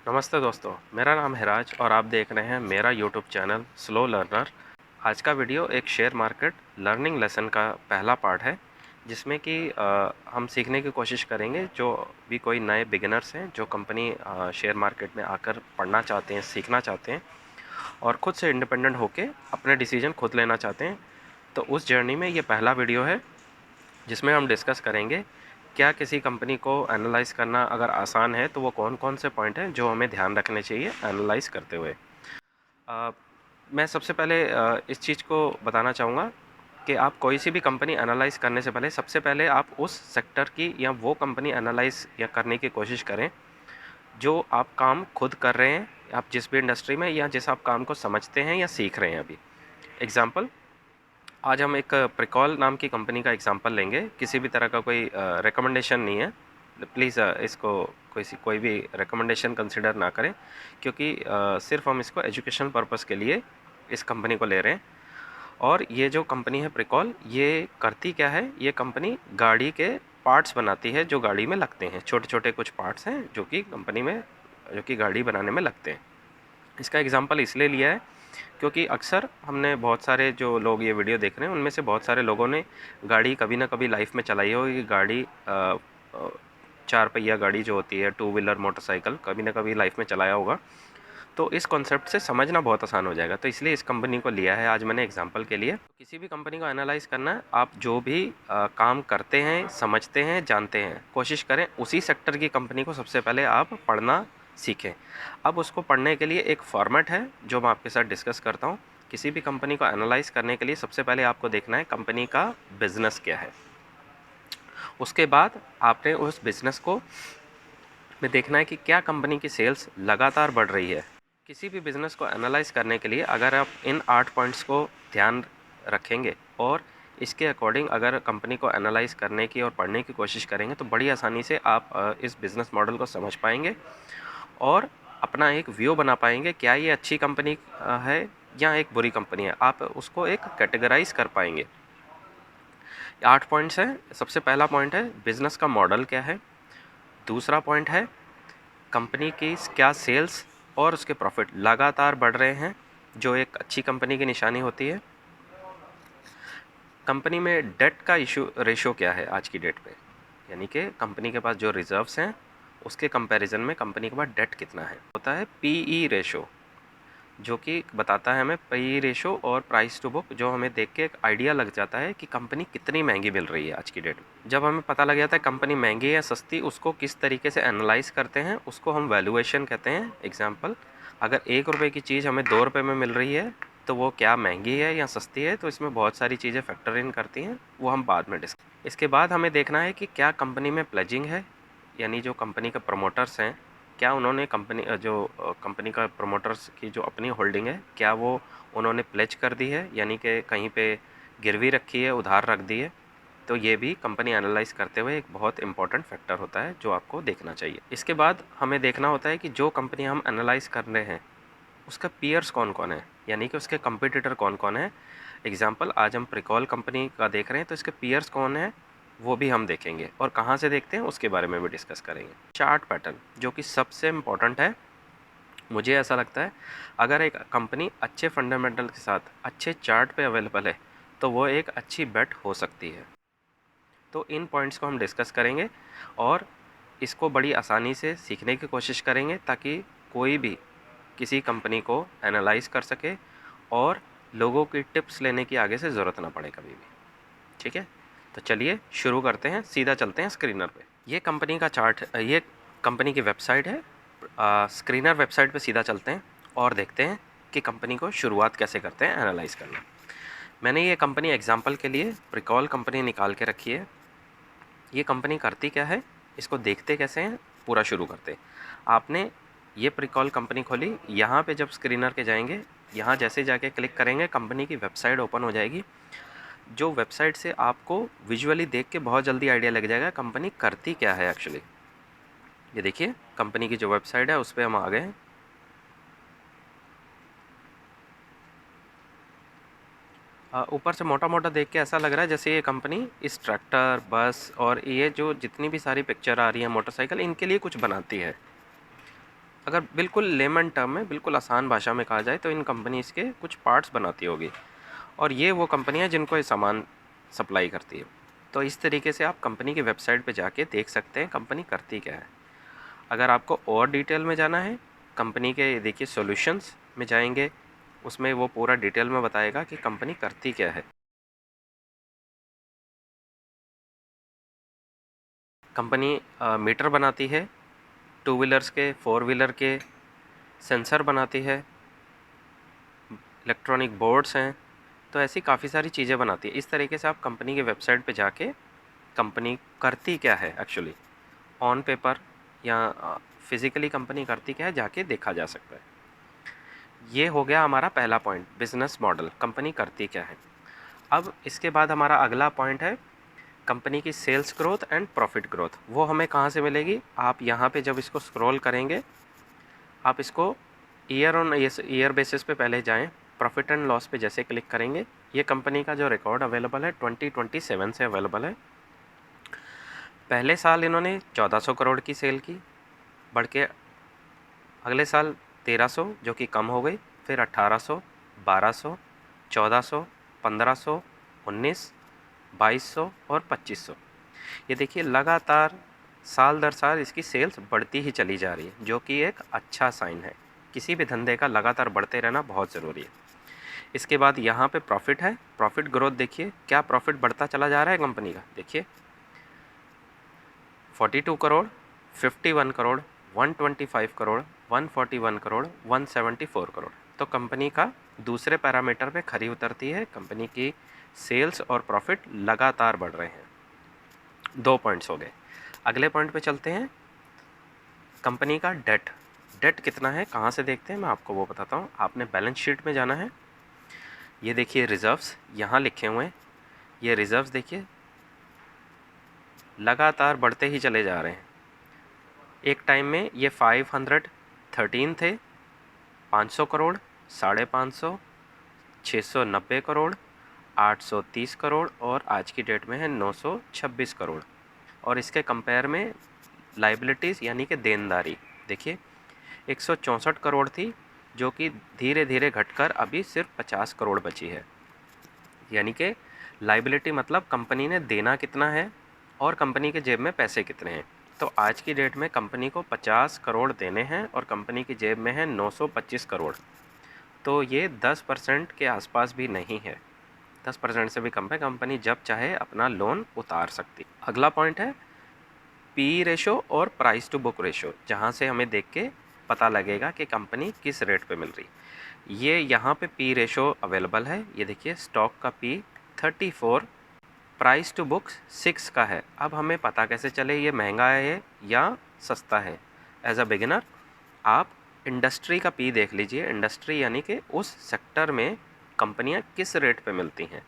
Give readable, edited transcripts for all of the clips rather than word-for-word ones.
नमस्ते दोस्तों, मेरा नाम है राज और आप देख रहे हैं मेरा यूट्यूब चैनल स्लो लर्नर। आज का वीडियो एक शेयर मार्केट लर्निंग लेसन का पहला पार्ट है, जिसमें कि हम सीखने की कोशिश करेंगे जो भी कोई नए बिगिनर्स हैं जो कंपनी शेयर मार्केट में आकर पढ़ना चाहते हैं, सीखना चाहते हैं और ख़ुद से इंडिपेंडेंट होके अपने डिसीजन खुद लेना चाहते हैं। तो उस जर्नी में ये पहला वीडियो है जिसमें हम डिस्कस करेंगे क्या किसी कंपनी को एनालाइज़ करना अगर आसान है तो वो कौन कौन से पॉइंट हैं जो हमें ध्यान रखने चाहिए एनालाइज़ करते हुए। अ, मैं सबसे पहले इस चीज़ को बताना चाहूँगा कि आप कोई सी भी कंपनी एनालाइज़ करने से पहले सबसे पहले आप उस सेक्टर की या वो कंपनी एनालाइज़ या करने की कोशिश करें जो आप काम खुद कर रहे हैं, आप जिस भी इंडस्ट्री में या जिस आप काम को समझते हैं या सीख रहे हैं अभी। एग्ज़ाम्पल, आज हम एक प्रिकॉल नाम की कंपनी का एग्जांपल लेंगे। किसी भी तरह का कोई रिकमेंडेशन नहीं है, प्लीज़ इसको कोई भी रिकमेंडेशन कंसिडर ना करें, क्योंकि सिर्फ हम इसको एजुकेशन पर्पस के लिए इस कंपनी को ले रहे हैं। और ये जो कंपनी है प्रिकॉल, ये करती क्या है, ये कंपनी गाड़ी के पार्ट्स बनाती है जो गाड़ी में लगते हैं। छोटे छोटे कुछ पार्ट्स हैं जो कि कंपनी में, जो कि गाड़ी बनाने में लगते हैं। इसका एग्जांपल इसलिए लिया है क्योंकि अक्सर हमने बहुत सारे जो लोग ये वीडियो देख रहे हैं उनमें से बहुत सारे लोगों ने गाड़ी कभी ना कभी लाइफ में चलाई होगी। गाड़ी चार पहिया गाड़ी जो होती है, टू व्हीलर मोटरसाइकिल, कभी ना कभी लाइफ में चलाया होगा। तो इस कॉन्सेप्ट से समझना बहुत आसान हो जाएगा, तो इसलिए इस कंपनी को लिया है आज मैंने एग्जांपल के लिए। किसी भी कंपनी को एनालाइज करना है, आप जो भी काम करते हैं, समझते हैं, जानते हैं, कोशिश करें उसी सेक्टर की कंपनी को सबसे पहले आप पढ़ना सीखें। अब उसको पढ़ने के लिए एक फॉर्मेट है जो मैं आपके साथ डिस्कस करता हूँ। किसी भी कंपनी को एनालाइज करने के लिए सबसे पहले आपको देखना है कंपनी का बिजनेस क्या है। उसके बाद आपने उस बिजनेस को में देखना है कि क्या कंपनी की सेल्स लगातार बढ़ रही है। किसी भी बिज़नेस को एनालाइज़ करने के लिए अगर आप इन 8 पॉइंट्स को ध्यान रखेंगे और इसके अकॉर्डिंग अगर कंपनी को एनालाइज़ करने की और पढ़ने की कोशिश करेंगे तो बड़ी आसानी से आप इस बिज़नेस मॉडल को समझ पाएंगे और अपना एक व्यू बना पाएंगे, क्या ये अच्छी कंपनी है या एक बुरी कंपनी है। आप उसको एक कैटेगराइज कर पाएंगे। 8 पॉइंट्स हैं। सबसे पहला पॉइंट है बिज़नेस का मॉडल क्या है। दूसरा पॉइंट है कंपनी की क्या सेल्स और उसके प्रॉफिट लगातार बढ़ रहे हैं, जो एक अच्छी कंपनी की निशानी होती है। कंपनी में डेट का रेशो क्या है आज की डेट पे, यानी कि कंपनी के पास जो रिजर्व्स हैं उसके कंपैरिजन में कंपनी के पास डेट कितना है। होता है पीई रेशो, जो कि बताता है हमें पी रेशो और प्राइस टू बुक, जो हमें देख के एक आइडिया लग जाता है कि कंपनी कितनी महंगी मिल रही है आज की डेट में। जब हमें पता लग जाता है कंपनी महंगी है या सस्ती, उसको किस तरीके से एनालाइज करते हैं, उसको हम वैल्यूएशन कहते हैं। एग्जाम्पल, अगर 1 रुपये की चीज़ हमें 2 रुपये में मिल रही है तो वो क्या महंगी है या सस्ती है, तो इसमें बहुत सारी चीज़ें फैक्टर इन करती हैं, वो हम बाद में डिस्कस। इसके बाद हमें देखना है कि क्या कंपनी में प्लेजिंग है, यानी जो कंपनी के प्रमोटर्स हैं, क्या उन्होंने कंपनी का प्रमोटर्स की जो अपनी होल्डिंग है, क्या वो उन्होंने प्लेज कर दी है, यानी कि कहीं पे गिरवी रखी है, उधार रख दी है। तो ये भी कंपनी एनालाइज करते हुए एक बहुत इंपॉर्टेंट फैक्टर होता है जो आपको देखना चाहिए। इसके बाद हमें देखना होता है कि जो कंपनी हम एनालाइज कर रहे हैं उसका पीयर्स कौन कौन है, यानी कि उसके कंपिटिटर कौन कौन है। एग्जाम्पल, आज हम प्रिकॉल कंपनी का देख रहे हैं तो इसके पीयर्स कौन है वो भी हम देखेंगे, और कहाँ से देखते हैं उसके बारे में भी डिस्कस करेंगे। चार्ट पैटर्न जो कि सबसे इम्पॉर्टेंट है, मुझे ऐसा लगता है अगर एक कंपनी अच्छे फंडामेंटल के साथ अच्छे चार्ट पे अवेलेबल है तो वो एक अच्छी बेट हो सकती है। तो इन पॉइंट्स को हम डिस्कस करेंगे और इसको बड़ी आसानी से सीखने की कोशिश करेंगे ताकि कोई भी किसी कंपनी को एनालाइज कर सके और लोगों की टिप्स लेने की आगे से ज़रूरत ना पड़े कभी भी। ठीक है, तो चलिए शुरू करते हैं, सीधा चलते हैं स्क्रीनर पे। ये कंपनी का चार्ट, ये कंपनी की वेबसाइट है। स्क्रीनर वेबसाइट पे सीधा चलते हैं और देखते हैं कि कंपनी को शुरुआत कैसे करते हैं एनालाइज करना। मैंने ये कंपनी एग्जांपल के लिए प्रिकॉल कंपनी निकाल के रखी है। ये कंपनी करती क्या है, इसको देखते कैसे हैं, पूरा शुरू करते। आपने ये प्रिकॉल कंपनी खोली, यहाँ पे जब स्क्रीनर के जाएंगे, यहाँ जैसे जाके क्लिक करेंगे कंपनी की वेबसाइट ओपन हो जाएगी। जो वेबसाइट से आपको विजुअली देख के बहुत जल्दी आइडिया लग जाएगा कंपनी करती क्या है एक्चुअली। ये देखिए कंपनी की जो वेबसाइट है उस पर हम आ गए हैं। ऊपर से मोटा मोटा देख के ऐसा लग रहा है जैसे ये कंपनी इस ट्रैक्टर, बस और ये जो जितनी भी सारी पिक्चर आ रही है मोटरसाइकिल, इनके लिए कुछ बनाती है। अगर बिल्कुल लेमन टर्म में, बिल्कुल आसान भाषा में कहा जाए तो इन कंपनीज़ के कुछ पार्ट्स बनाती होगी, और ये वो कंपनियाँ जिनको ये सामान सप्लाई करती है। तो इस तरीके से आप कंपनी की वेबसाइट पे जाके देख सकते हैं कंपनी करती क्या है। अगर आपको और डिटेल में जाना है, कंपनी के देखिए सॉल्यूशंस में जाएंगे, उसमें वो पूरा डिटेल में बताएगा कि कंपनी करती क्या है। कंपनी मीटर बनाती है, टू व्हीलर्स के, फोर व्हीलर के, सेंसर बनाती है, इलेक्ट्रॉनिक बोर्ड्स हैं, तो ऐसी काफ़ी सारी चीज़ें बनाती है। इस तरीके से आप कंपनी की वेबसाइट पे जाके कंपनी करती क्या है एक्चुअली ऑन पेपर या फिज़िकली कंपनी करती क्या है जाके देखा जा सकता है। ये हो गया हमारा पहला पॉइंट, बिजनेस मॉडल, कंपनी करती क्या है। अब इसके बाद हमारा अगला पॉइंट है कंपनी की sales growth and profit growth. वो हमें कहाँ से मिलेगी, आप यहाँ पे जब इसको स्क्रॉल करेंगे, आप इसको ईयर ऑन ईयर बेसिस पे पहले जाएं, प्रॉफिट एंड लॉस पे जैसे क्लिक करेंगे, ये कंपनी का जो रिकॉर्ड अवेलेबल है 2027 से अवेलेबल है। पहले साल इन्होंने 1400 करोड़ की सेल की, बढ़ के अगले साल 1300 जो कि कम हो गई, फिर 1800, 1200, 1400, 1500, 19, 2200 और 2500। ये देखिए लगातार साल दर साल इसकी सेल्स बढ़ती ही चली जा रही है, जो कि एक अच्छा साइन है। किसी भी धंधे का लगातार बढ़ते रहना बहुत ज़रूरी है। इसके बाद यहाँ पे प्रॉफिट है, प्रॉफिट ग्रोथ देखिए क्या प्रॉफिट बढ़ता चला जा रहा है कंपनी का। देखिए 42 करोड़, 51 करोड़, 125 करोड़, 141 करोड़, 174 करोड़। तो कंपनी का दूसरे पैरामीटर पे खरी उतरती है, कंपनी की सेल्स और प्रॉफिट लगातार बढ़ रहे हैं। 2 पॉइंट्स हो गए। अगले पॉइंट पे चलते हैं, कंपनी का डेट। डेट कितना है, कहाँ से देखते हैं, मैं आपको वो बताता हूँ। आपने बैलेंस शीट में जाना है, ये देखिए रिज़र्व्स यहाँ लिखे हुए हैं, ये रिज़र्व्स देखिए लगातार बढ़ते ही चले जा रहे हैं। एक टाइम में ये 513 थे, 500 करोड़, 550, 690 करोड़, 830 करोड़ और आज की डेट में है 926 करोड़। और इसके कंपेयर में लाइबिलिटीज़ यानी कि देनदारी देखिए 164 करोड़ थी, जो कि धीरे धीरे घटकर अभी सिर्फ 50 करोड़ बची है। यानी कि लाइबिलिटी मतलब कंपनी ने देना कितना है और कंपनी के जेब में पैसे कितने हैं। तो आज की डेट में कंपनी को 50 करोड़ देने हैं और कंपनी की जेब में है 925 करोड़। तो ये 10% के आसपास भी नहीं है, 10% से भी कम है। कंपनी जब चाहे अपना लोन उतार सकती। अगला पॉइंट है पी रेशो और प्राइस टू बुक रेशो, जहाँ से हमें देख के पता लगेगा कि कंपनी किस रेट पे मिल रही। ये यहाँ पे पी रेशो अवेलेबल है, ये देखिए स्टॉक का पी 34, प्राइस टू बुक्स 6 का है। अब हमें पता कैसे चले ये महंगा है या सस्ता है। एज अ बिगिनर आप इंडस्ट्री का पी देख लीजिए, इंडस्ट्री यानी कि उस सेक्टर में कंपनियां किस रेट पे मिलती हैं।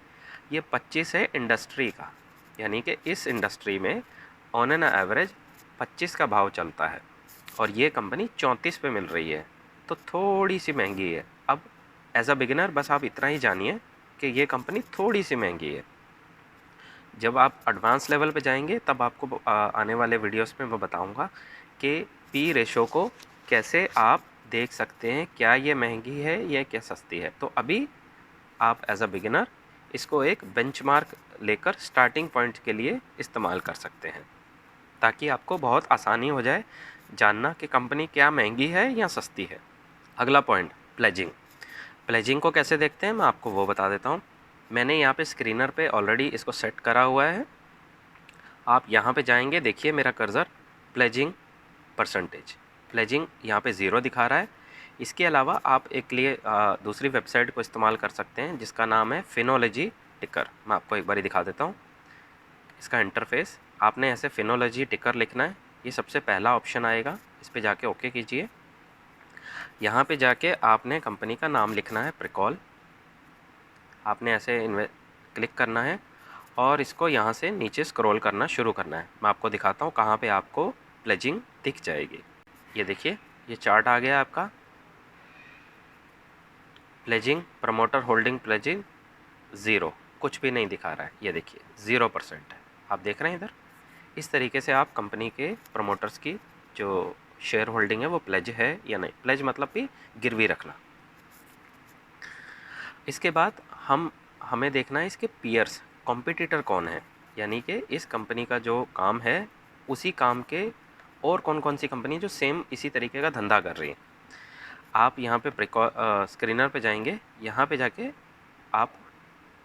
ये 25 है इंडस्ट्री का, यानी कि इस इंडस्ट्री में ऑन एन एवरेज 25 का भाव चलता है और ये कंपनी 34 पे मिल रही है, तो थोड़ी सी महंगी है। अब एज अ बिगिनर बस आप इतना ही जानिए कि ये कंपनी थोड़ी सी महंगी है। जब आप एडवांस लेवल पे जाएंगे तब आपको आने वाले वीडियोस में मैं बताऊंगा कि पी रेशो को कैसे आप देख सकते हैं, क्या ये महंगी है या क्या सस्ती है। तो अभी आप एज अ बिगिनर इसको एक बेंचमार्क लेकर स्टार्टिंग पॉइंट के लिए इस्तेमाल कर सकते हैं, ताकि आपको बहुत आसानी हो जाए जानना कि कंपनी क्या महंगी है या सस्ती है। अगला पॉइंट प्लेजिंग। प्लेजिंग को कैसे देखते हैं मैं आपको वो बता देता हूँ। मैंने यहाँ पे स्क्रीनर पे ऑलरेडी इसको सेट करा हुआ है। आप यहाँ पे जाएंगे, देखिए मेरा कर्सर प्लेजिंग परसेंटेज, प्लेजिंग यहाँ पे 0 दिखा रहा है। इसके अलावा आप एक लिए दूसरी वेबसाइट को इस्तेमाल कर सकते हैं जिसका नाम है फिनोलॉजी टिकर। मैं आपको एक बार दिखा देता हूँ इसका इंटरफेस। आपने ऐसे फिनोलॉजी टिकर लिखना है, ये सबसे पहला ऑप्शन आएगा, इस पर जाके ओके कीजिए। यहाँ पे जाके आपने कंपनी का नाम लिखना है प्रिकॉल, आपने ऐसे क्लिक करना है और इसको यहाँ से नीचे स्क्रॉल करना शुरू करना है। मैं आपको दिखाता हूँ कहाँ पे आपको प्लेजिंग दिख जाएगी। ये देखिए ये चार्ट आ गया आपका, प्लेजिंग प्रमोटर होल्डिंग प्लेजिंग 0, कुछ भी नहीं दिखा रहा है। ये देखिए 0% है, आप देख रहे हैं इधर। इस तरीके से आप कंपनी के प्रमोटर्स की जो शेयर होल्डिंग है वो प्लेज है या नहीं। प्लेज मतलब कि गिरवी रखना। इसके बाद हमें देखना है इसके पीयर्स, कॉम्पिटिटर कौन है, यानी कि इस कंपनी का जो काम है उसी काम के और कौन कौन सी कंपनी जो सेम इसी तरीके का धंधा कर रही है। आप यहाँ पे स्क्रीनर पे जाएंगे, यहाँ पे जाके आप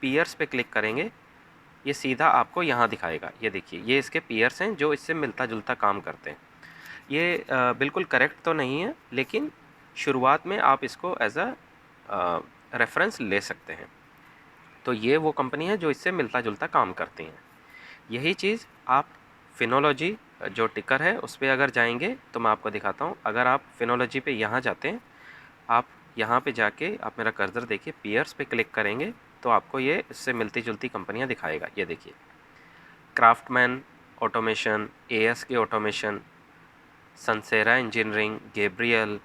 पीयर्स पे क्लिक करेंगे, ये सीधा आपको यहाँ दिखाएगा। ये देखिए, ये इसके पीयर्स हैं जो इससे मिलता जुलता काम करते हैं। ये बिल्कुल करेक्ट तो नहीं है, लेकिन शुरुआत में आप इसको एज अ रेफरेंस ले सकते हैं। तो ये वो कंपनी है जो इससे मिलता जुलता काम करती हैं। यही चीज़ आप फिनोलॉजी जो टिकर है उस पर अगर जाएंगे तो मैं आपको दिखाता हूँ। अगर आप फिनोलॉजी पे यहाँ जाते हैं, आप यहाँ पे जाके आप मेरा कर्सर देखिए, पीयर्स पे क्लिक करेंगे तो आपको ये इससे मिलती जुलती कंपनियाँ दिखाएगा। ये देखिए, Craftsman Automation, ASK Automation, Sansera Engineering, Gabriel.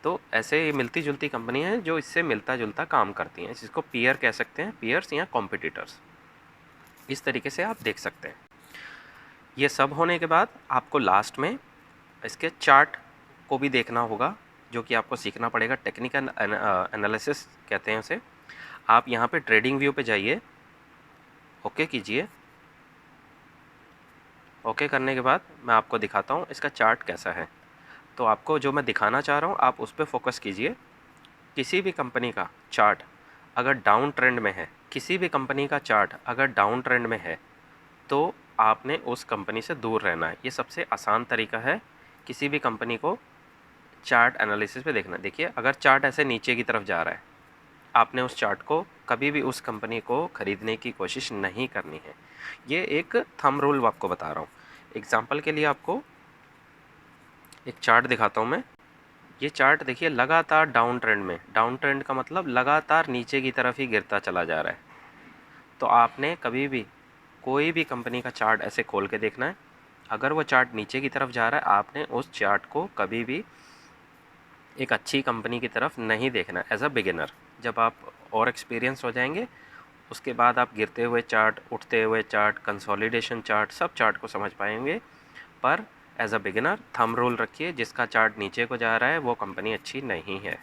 तो ऐसे ये मिलती जुलती कंपनियाँ हैं जो इससे मिलता जुलता काम करती हैं। जिसको पीयर कह सकते हैं, पीयर्स या कॉम्पिटिटर्स। इस तरीके से आप देख सकते हैं। ये सब होने के बाद आपको लास्ट में इसके चार्ट को भी देखना होगा, जो कि आपको सीखना पड़ेगा। टेक्निकल एनालिसिस कहते हैं उसे। आप यहाँ पे ट्रेडिंग व्यू पे जाइए, ओके कीजिए। ओके करने के बाद मैं आपको दिखाता हूँ इसका चार्ट कैसा है। तो आपको जो मैं दिखाना चाह रहा हूँ आप उस पर फोकस कीजिए। किसी भी कंपनी का चार्ट अगर डाउन ट्रेंड में है, किसी भी कंपनी का चार्ट अगर डाउन ट्रेंड में है, तो आपने उस कंपनी से दूर रहना है। ये सबसे आसान तरीका है किसी भी कंपनी को चार्ट एनालिसिस पे देखना। देखिए, अगर चार्ट ऐसे नीचे की तरफ जा रहा है, आपने उस चार्ट को कभी भी उस कंपनी को ख़रीदने की कोशिश नहीं करनी है। ये एक थंब रूल आपको बता रहा हूँ। एग्जाम्पल के लिए आपको एक चार्ट दिखाता हूँ मैं। ये चार्ट देखिए, लगातार डाउन ट्रेंड में, डाउन ट्रेंड का मतलब लगातार नीचे की तरफ ही गिरता चला जा रहा है। तो आपने कभी भी कोई भी कंपनी का चार्ट ऐसे खोल के देखना है। अगर वो चार्ट नीचे की तरफ जा रहा है, आपने उस चार्ट को कभी भी एक अच्छी कंपनी की तरफ नहीं देखना एज अ बिगिनर। जब आप और एक्सपीरियंस हो जाएंगे, उसके बाद आप गिरते हुए चार्ट, उठते हुए चार्ट, कंसोलिडेशन चार्ट, सब चार्ट को समझ पाएंगे। पर as a beginner thumb rule रखिए, जिसका चार्ट नीचे को जा रहा है वो कंपनी अच्छी नहीं है,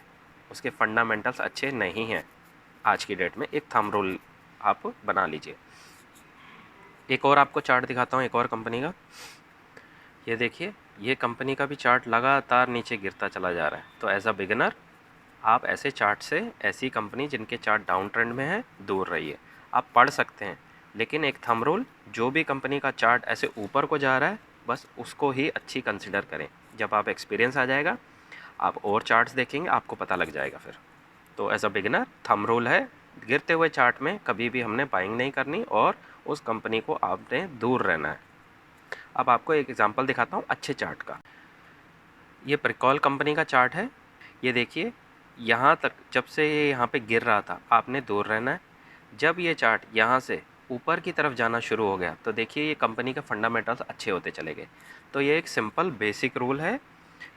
उसके फंडामेंटल्स अच्छे नहीं हैं आज की डेट में। एक थंब रूल आप बना लीजिए। एक और आपको चार्ट दिखाता हूँ एक और कंपनी का। ये देखिए, ये कंपनी का भी चार्ट लगातार नीचे गिरता चला जा रहा है। तो एज अ बिगिनर आप ऐसे चार्ट से, ऐसी कंपनी जिनके चार्ट डाउन ट्रेंड में है, दूर रहिए। आप पढ़ सकते हैं, लेकिन एक थंब रूल, जो भी कंपनी का चार्ट ऐसे ऊपर को जा रहा है बस उसको ही अच्छी कंसिडर करें। जब आप एक्सपीरियंस आ जाएगा, आप और चार्ट्स देखेंगे, आपको पता लग जाएगा फिर। तो as a beginner thumb rule है, गिरते हुए चार्ट में कभी भी हमने बाइंग नहीं करनी और उस कंपनी को आपने दूर रहना है। अब आपको एक एग्जांपल दिखाता हूँ अच्छे चार्ट का। ये प्रिकॉल कंपनी का चार्ट है। ये देखिए, यहाँ तक जब से ये यहाँ पे गिर रहा था, आपने दूर रहना है। जब ये चार्ट यहाँ से ऊपर की तरफ जाना शुरू हो गया, तो देखिए ये कंपनी के फंडामेंटल्स अच्छे होते चले गए। तो ये एक सिंपल बेसिक रूल है।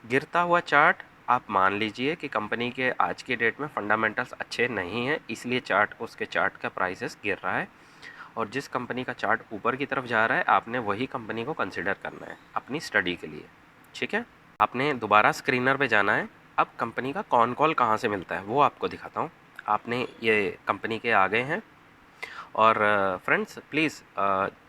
गिरता हुआ चार्ट आप मान लीजिए कि कंपनी के आज की डेट में फंडामेंटल्स अच्छे नहीं हैं, इसलिए चार्ट, उसके चार्ट का प्राइसेस गिर रहा है। और जिस कंपनी का चार्ट ऊपर की तरफ जा रहा है, आपने वही कंपनी को कंसिडर करना है अपनी स्टडी के लिए। ठीक है, आपने दोबारा स्क्रीनर पे जाना है। अब कंपनी का कॉन कॉल कहाँ से मिलता है वो आपको दिखाता हूँ। आपने ये कंपनी के आ गए हैं, और फ्रेंड्स प्लीज़,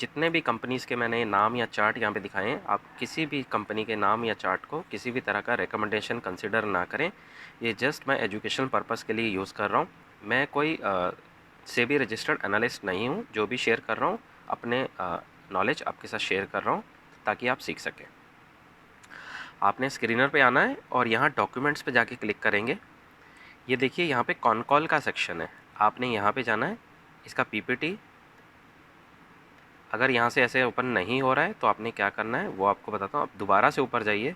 जितने भी कंपनीज़ के मैंने नाम या चार्ट यहाँ पे दिखाए हैं, आप किसी भी कंपनी के नाम या चार्ट को किसी भी तरह का रिकमेंडेशन कंसिडर ना करें। ये जस्ट मैं एजुकेशनल पर्पज़ के लिए यूज़ कर रहा हूँ। मैं कोई सेबी रजिस्टर्ड एनालिस्ट नहीं हूँ। जो भी शेयर कर रहा हूँ, अपने नॉलेज आपके साथ शेयर कर रहा हूँ ताकि आप सीख सकें। आपने स्क्रीनर पे आना है और यहाँ डॉक्यूमेंट्स पे जाके क्लिक करेंगे। ये देखिए, यहाँ पे कॉन कॉल का सेक्शन है, आपने यहाँ पे जाना है। इसका पीपीटी अगर यहाँ से ऐसे ओपन नहीं हो रहा है तो आपने क्या करना है वो आपको बताता हूँ। आप दोबारा से ऊपर जाइए,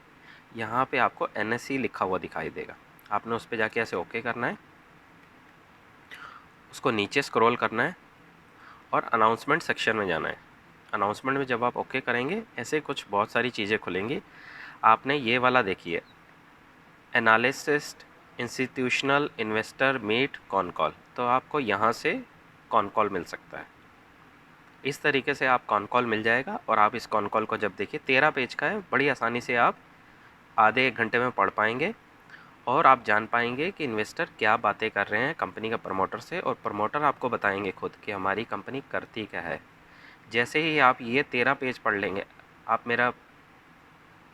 यहाँ पे आपको एनएससी लिखा हुआ दिखाई देगा। आपने उस पर जाके ऐसे ओके करना है, उसको नीचे स्क्रॉल करना है और अनाउंसमेंट सेक्शन में जाना है। अनाउंसमेंट में जब आप ओके करेंगे, ऐसे कुछ बहुत सारी चीज़ें खुलेंगी। आपने ये वाला देखिए, analyst institutional investor meet con call, तो आपको यहाँ से कॉन कॉल मिल सकता है। इस तरीके से आप कॉन कॉल मिल जाएगा और आप इस कॉन कॉल को जब देखिए, 13 पेज का है, बड़ी आसानी से आप आधे 1 घंटे में पढ़ पाएंगे और आप जान पाएंगे कि इन्वेस्टर क्या बातें कर रहे हैं कंपनी का प्रमोटर से, और प्रमोटर आपको बताएंगे खुद कि हमारी कंपनी करती क्या है। जैसे ही आप ये 13 पेज पढ़ लेंगे, आप मेरा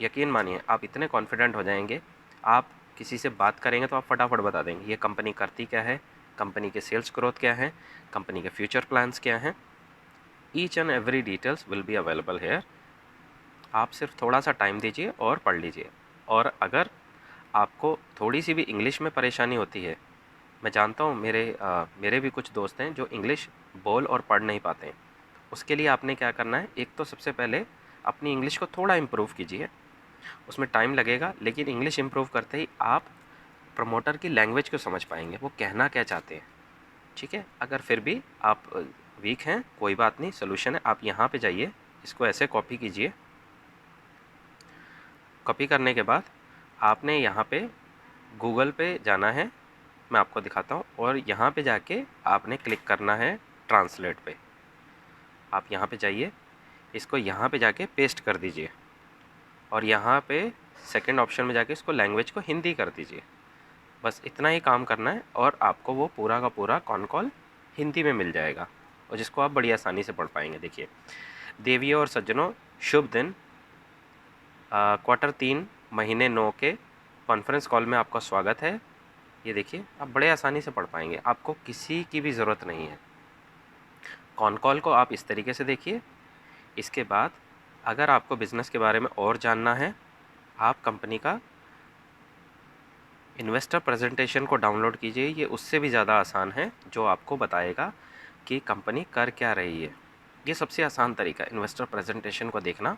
यकीन मानिए आप इतने कॉन्फिडेंट हो जाएंगे, आप किसी से बात करेंगे तो आप फटाफट बता देंगे ये कंपनी करती क्या है, कंपनी के सेल्स ग्रोथ क्या है, कंपनी के फ्यूचर प्लान्स क्या हैं। Each and every details will be available hair. आप सिर्फ थोड़ा सा टाइम दीजिए और पढ़ लीजिए। और अगर आपको थोड़ी सी भी इंग्लिश में परेशानी होती है, मैं जानता हूँ मेरे भी कुछ दोस्त हैं जो इंग्लिश बोल और पढ़ नहीं पाते हैं। उसके लिए आपने क्या करना है, एक तो सबसे पहले अपनी इंग्लिश को थोड़ा इम्प्रूव कीजिए। उसमें टाइम लगेगा, लेकिन इंग्लिश इम्प्रूव करते ही आप प्रमोटर की लैंग्वेज को समझ पाएंगे, वो कहना क्या चाहते हैं। ठीक है, अगर फिर भी आप वीक हैं, कोई बात नहीं, सोल्यूशन है। आप यहाँ पे जाइए, इसको ऐसे कॉपी कीजिए। कॉपी करने के बाद आपने यहाँ पे गूगल पे जाना है, मैं आपको दिखाता हूँ, और यहाँ पे जाके आपने क्लिक करना है ट्रांसलेट पे। आप यहाँ पे जाइए, इसको यहाँ पे जाके पेस्ट कर दीजिए और यहाँ पे सेकंड ऑप्शन में जाके इसको लैंग्वेज को हिंदी कर दीजिए। बस इतना ही काम करना है और आपको वो पूरा का पूरा कॉन कॉल हिंदी में मिल जाएगा, और जिसको आप बड़ी आसानी से पढ़ पाएंगे। देखिए, देवियों और सज्जनों, शुभ दिन। क्वार्टर 3 महीने 9 के कॉन्फ्रेंस कॉल में आपका स्वागत है। ये देखिए, आप बड़े आसानी से पढ़ पाएंगे, आपको किसी की भी ज़रूरत नहीं है। कॉन कॉल को आप इस तरीके से देखिए। इसके बाद अगर आपको बिज़नेस के बारे में और जानना है, आप कंपनी का इन्वेस्टर प्रेजेंटेशन को डाउनलोड कीजिए। ये उससे भी ज़्यादा आसान है, जो आपको बताएगा कि कंपनी कर क्या रही है। ये सबसे आसान तरीका है इन्वेस्टर प्रेजेंटेशन को देखना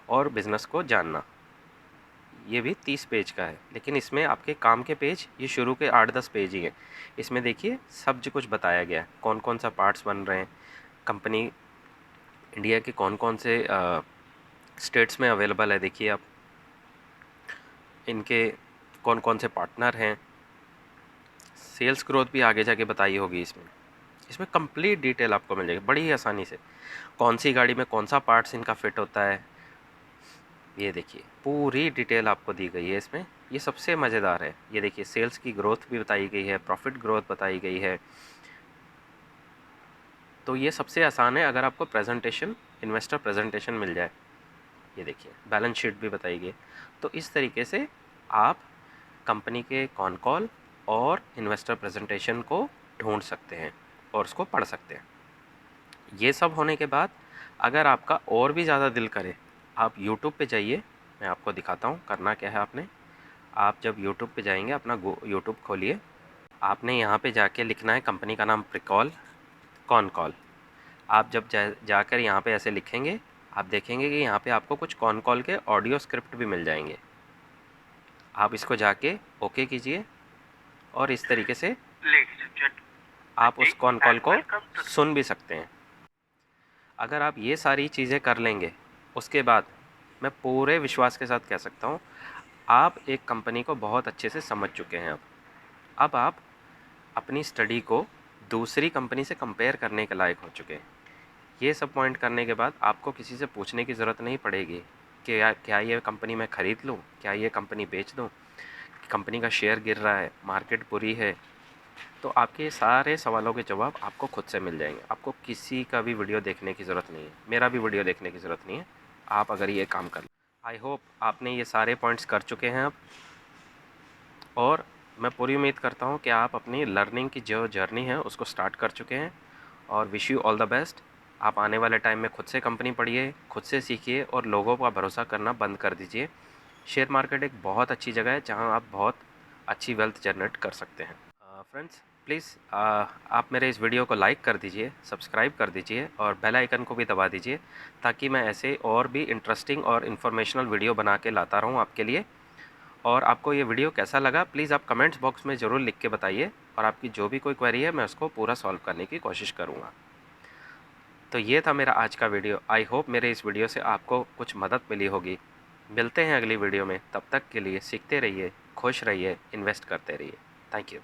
और बिज़नेस को जानना। ये भी 30 पेज का है, लेकिन इसमें आपके काम के पेज ये शुरू के 8-10 पेज ही हैं। इसमें देखिए सब जो कुछ बताया गया है, कौन कौन सा पार्ट्स बन रहे हैं, कंपनी इंडिया के कौन कौन से स्टेट्स में अवेलेबल है, देखिए आप इनके कौन कौन से पार्टनर हैं, सेल्स ग्रोथ भी आगे जाके बताई होगी। इसमें कंप्लीट डिटेल आपको मिल जाएगी बड़ी ही आसानी से। कौन सी गाड़ी में कौन सा पार्ट्स इनका फिट होता है, ये देखिए पूरी डिटेल आपको दी गई है इसमें। ये सबसे मज़ेदार है। ये देखिए सेल्स की ग्रोथ भी बताई गई है, प्रॉफिट ग्रोथ बताई गई है। तो ये सबसे आसान है अगर आपको प्रेजेंटेशन, इन्वेस्टर प्रेजेंटेशन मिल जाए। ये देखिए बैलेंस शीट भी बताई गई है। तो इस तरीके से आप कंपनी के कॉन कॉल और इन्वेस्टर प्रेजेंटेशन को ढूंढ सकते हैं और उसको पढ़ सकते हैं। ये सब होने के बाद अगर आपका और भी ज़्यादा दिल करे, आप YouTube पे जाइए। मैं आपको दिखाता हूँ करना क्या है आपने। आप जब YouTube पे जाएंगे, अपना YouTube खोलिए। आपने यहाँ पे जाके लिखना है कंपनी का नाम प्रिकॉल कॉन कॉल। आप जब जाकर यहाँ पे ऐसे लिखेंगे, आप देखेंगे कि यहाँ पे आपको कुछ कॉन कॉल के ऑडियो स्क्रिप्ट भी मिल जाएंगे। आप इसको जाके ओके कीजिए और इस तरीके से आप उस कॉन कॉल को सुन भी सकते हैं। अगर आप ये सारी चीज़ें कर लेंगे, उसके बाद मैं पूरे विश्वास के साथ कह सकता हूँ आप एक कंपनी को बहुत अच्छे से समझ चुके हैं। अब आप अपनी स्टडी को दूसरी कंपनी से कंपेयर करने के लायक हो चुके हैं। ये सब पॉइंट करने के बाद आपको किसी से पूछने की ज़रूरत नहीं पड़ेगी कि क्या ये कंपनी मैं ख़रीद लूँ, क्या ये कंपनी बेच दूँ, कंपनी का शेयर गिर रहा है, मार्केट बुरी है। तो आपके सारे सवालों के जवाब आपको खुद से मिल जाएंगे। आपको किसी का भी वीडियो देखने की ज़रूरत नहीं है, मेरा भी वीडियो देखने की ज़रूरत नहीं है। आप अगर ये काम कर, आई होप आपने ये सारे पॉइंट्स कर चुके हैं अब, और मैं पूरी उम्मीद करता हूँ कि आप अपनी लर्निंग की जो जर्नी है उसको स्टार्ट कर चुके हैं, और wish you all the best. आप आने वाले टाइम में खुद से कंपनी पढ़िए, खुद से सीखिए और लोगों का भरोसा करना बंद कर दीजिए। शेयर मार्केट एक बहुत अच्छी जगह है जहाँ आप बहुत अच्छी वेल्थ जनरेट कर सकते हैं। फ्रेंड्स प्लीज़ आप मेरे इस वीडियो को लाइक कर दीजिए, सब्सक्राइब कर दीजिए और बेल आइकन को भी दबा दीजिए, ताकि मैं ऐसे और भी इंटरेस्टिंग और इन्फॉर्मेशनल वीडियो बना के लाता रहूँ आपके लिए। और आपको ये वीडियो कैसा लगा प्लीज़ आप कमेंट्स बॉक्स में ज़रूर लिख के बताइए, और आपकी जो भी कोई क्वेरी है मैं उसको पूरा सॉल्व करने की कोशिश करूँगा। तो ये था मेरा आज का वीडियो। आई होप मेरे इस वीडियो से आपको कुछ मदद मिली होगी। मिलते हैं अगली वीडियो में, तब तक के लिए सीखते रहिए, खुश रहिए, इन्वेस्ट करते रहिए। Thank you.